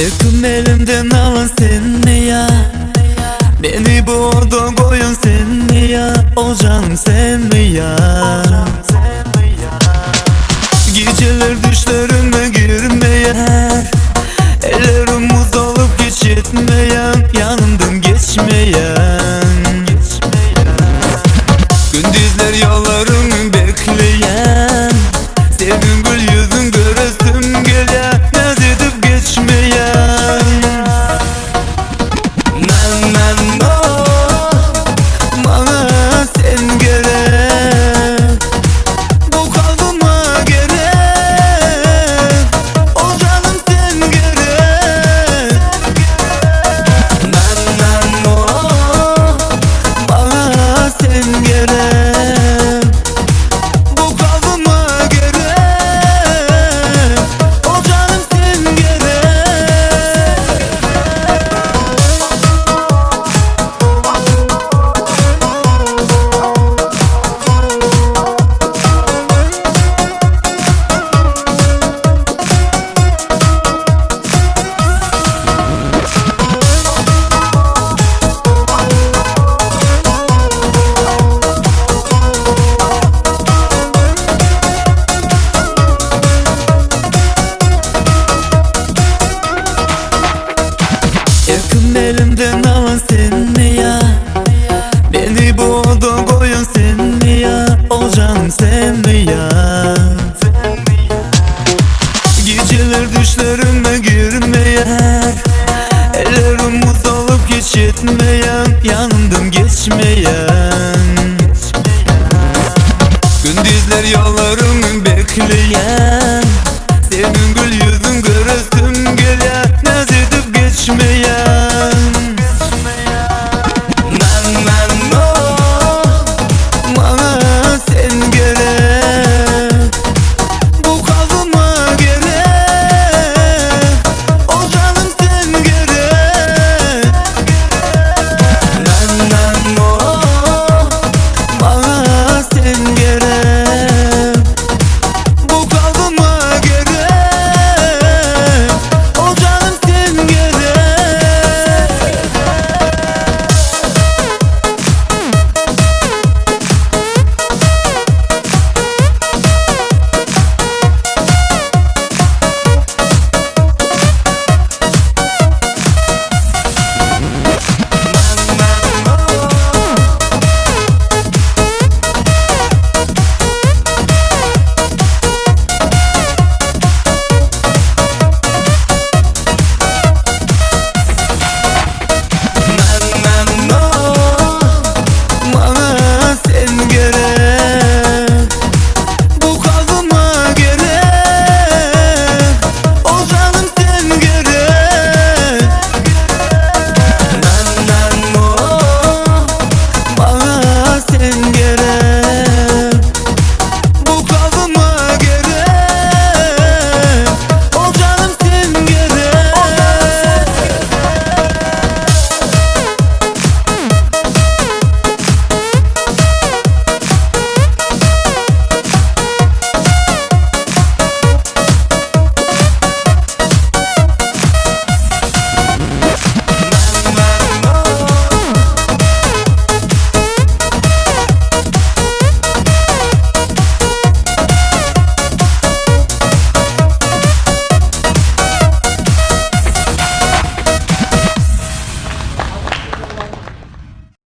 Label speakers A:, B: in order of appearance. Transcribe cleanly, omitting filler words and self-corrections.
A: Yakın elimden alın sen mi ya? Beni bu orada koyun sen mi ya? O canım sen mi ya? Geceler düşlerime girmeyen, ellerim buz olup hiç yetmeyen, yanımdan geçmeyen, gündüzler yollarımı bekleyen, senin gül yüzün göresim gelen, naz edip geçmeyen. Men oh, bana sen gerek, bu kalbime gerek, o canım sen gerek. Men oh, bana sen gerek, bu kalbime gerek, o canım sen gerek. Yakın elimden alın sen mi ya? Beni bu oda koyun sen mi ya? O canım sen mi ya? Geceler düşlerime girmeyen, ellerim buz olup hiç yetmeyen, yanımdan geçmeyen, gündüzler yollarımı bekleyen,